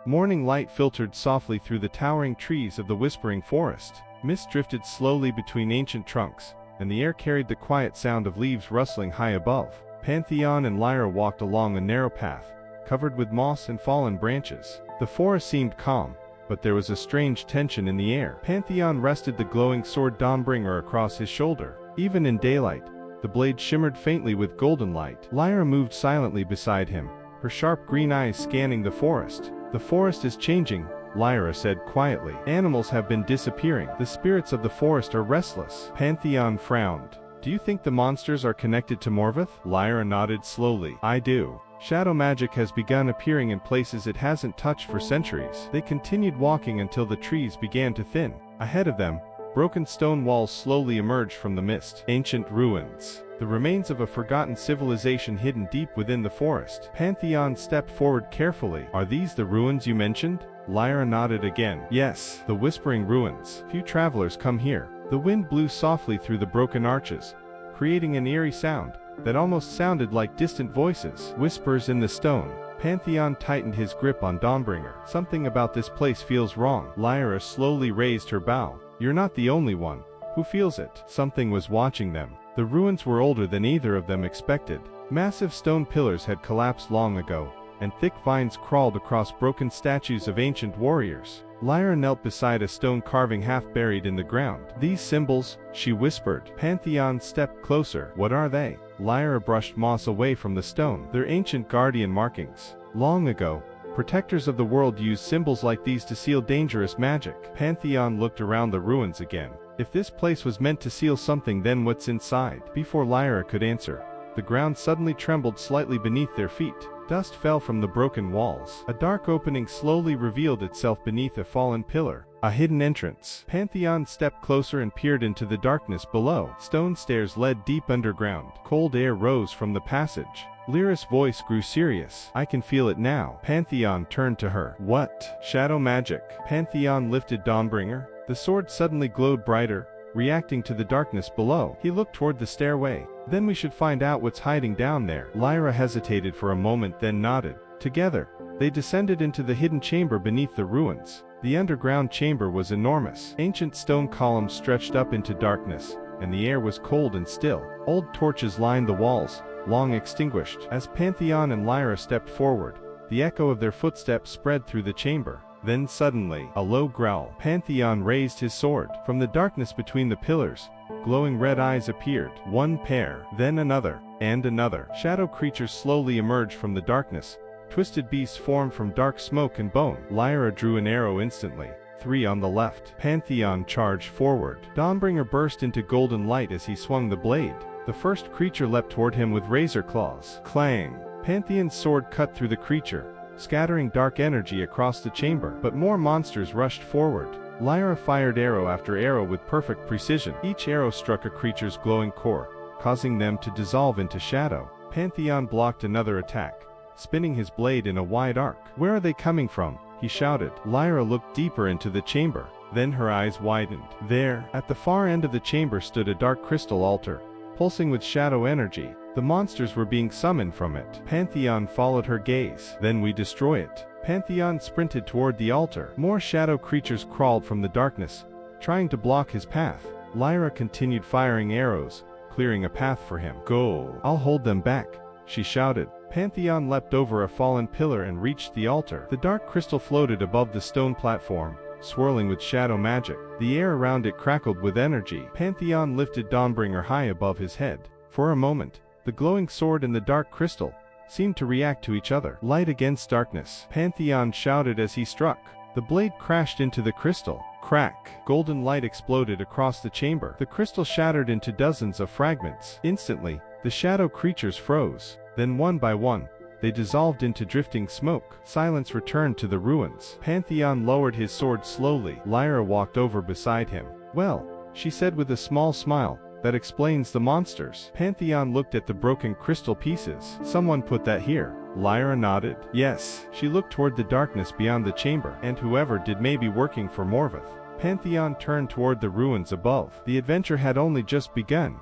Morning light filtered softly through the towering trees of the whispering forest. Mist drifted slowly between ancient trunks, and the air carried the quiet sound of leaves rustling high above. Pantheon and Lyra walked along a narrow path, covered with moss and fallen branches. The forest seemed calm, but there was a strange tension in the air. Pantheon rested the glowing sword Dawnbringer across his shoulder. Even in daylight, the blade shimmered faintly with golden light. Lyra moved silently beside him, her sharp green eyes scanning the forest. "The forest is changing," Lyra said quietly. "Animals have been disappearing. The spirits of the forest are restless." Pantheon frowned. "Do you think the monsters are connected to Morvath?" Lyra nodded slowly. "I do. Shadow magic has begun appearing in places it hasn't touched for centuries." They continued walking until the trees began to thin. Ahead of them, broken stone walls slowly emerged from the mist. Ancient ruins. The remains of a forgotten civilization hidden deep within the forest. Pantheon stepped forward carefully. "Are these the ruins you mentioned?" Lyra nodded again. "Yes, the Whispering Ruins. Few travelers come here." The wind blew softly through the broken arches, creating an eerie sound that almost sounded like distant voices. Whispers in the stone. Pantheon tightened his grip on Dawnbringer. "Something about this place feels wrong." Lyra slowly raised her bow. "You're not the only one who feels it." Something was watching them. The ruins were older than either of them expected. Massive stone pillars had collapsed long ago, and thick vines crawled across broken statues of ancient warriors. Lyra knelt beside a stone carving half buried in the ground. "These symbols," she whispered. Pantheon stepped closer. "What are they?" Lyra brushed moss away from the stone. "They're ancient guardian markings. Long ago, protectors of the world used symbols like these to seal dangerous magic." Pantheon looked around the ruins again. "If this place was meant to seal something, then what's inside?" Before Lyra could answer, the ground suddenly trembled slightly beneath their feet. Dust fell from the broken walls. A dark opening slowly revealed itself beneath a fallen pillar. A hidden entrance. Pantheon stepped closer and peered into the darkness below. Stone stairs led deep underground. Cold air rose from the passage. Lyra's voice grew serious. "I can feel it now." Pantheon turned to her. "What?" "Shadow magic." Pantheon lifted Dawnbringer. The sword suddenly glowed brighter, reacting to the darkness below. He looked toward the stairway. "Then we should find out what's hiding down there." Lyra hesitated for a moment, then nodded. Together, they descended into the hidden chamber beneath the ruins. The underground chamber was enormous. Ancient stone columns stretched up into darkness, and the air was cold and still. Old torches lined the walls, long extinguished. As Pantheon and Lyra stepped forward, the echo of their footsteps spread through the chamber. Then suddenly, a low growl. Pantheon raised his sword. From the darkness between the pillars, glowing red eyes appeared. One pair, then another, and another. Shadow creatures slowly emerged from the darkness. Twisted beasts formed from dark smoke and bone. Lyra drew an arrow instantly. 3 on the left. Pantheon charged forward. Dawnbringer burst into golden light as he swung the blade. The first creature leapt toward him with razor claws. Clang! Pantheon's sword cut through the creature, scattering dark energy across the chamber. But more monsters rushed forward. Lyra fired arrow after arrow with perfect precision. Each arrow struck a creature's glowing core, causing them to dissolve into shadow. Pantheon blocked another attack, spinning his blade in a wide arc. "Where are they coming from?" he shouted. Lyra looked deeper into the chamber. Then her eyes widened. There, at the far end of the chamber, stood a dark crystal altar, pulsing with shadow energy. The monsters were being summoned from it. Pantheon followed her gaze. "Then we destroy it." Pantheon sprinted toward the altar. More shadow creatures crawled from the darkness, trying to block his path. Lyra continued firing arrows, clearing a path for him. "Go! I'll hold them back," she shouted. Pantheon leapt over a fallen pillar and reached the altar. The dark crystal floated above the stone platform, swirling with shadow magic. The air around it crackled with energy. Pantheon lifted Dawnbringer high above his head. For a moment, the glowing sword and the dark crystal seemed to react to each other. "Light against darkness," Pantheon shouted as he struck. The blade crashed into the crystal. Crack! Golden light exploded across the chamber. The crystal shattered into dozens of fragments. Instantly, the shadow creatures froze. Then one by one, they dissolved into drifting smoke. Silence returned to the ruins. Pantheon lowered his sword slowly. Lyra walked over beside him. "Well," she said with a small smile, "that explains the monsters." Pantheon looked at the broken crystal pieces. "Someone put that here." Lyra nodded. "Yes." She looked toward the darkness beyond the chamber. "And whoever did may be working for Morvath." Pantheon turned toward the ruins above. The adventure had only just begun.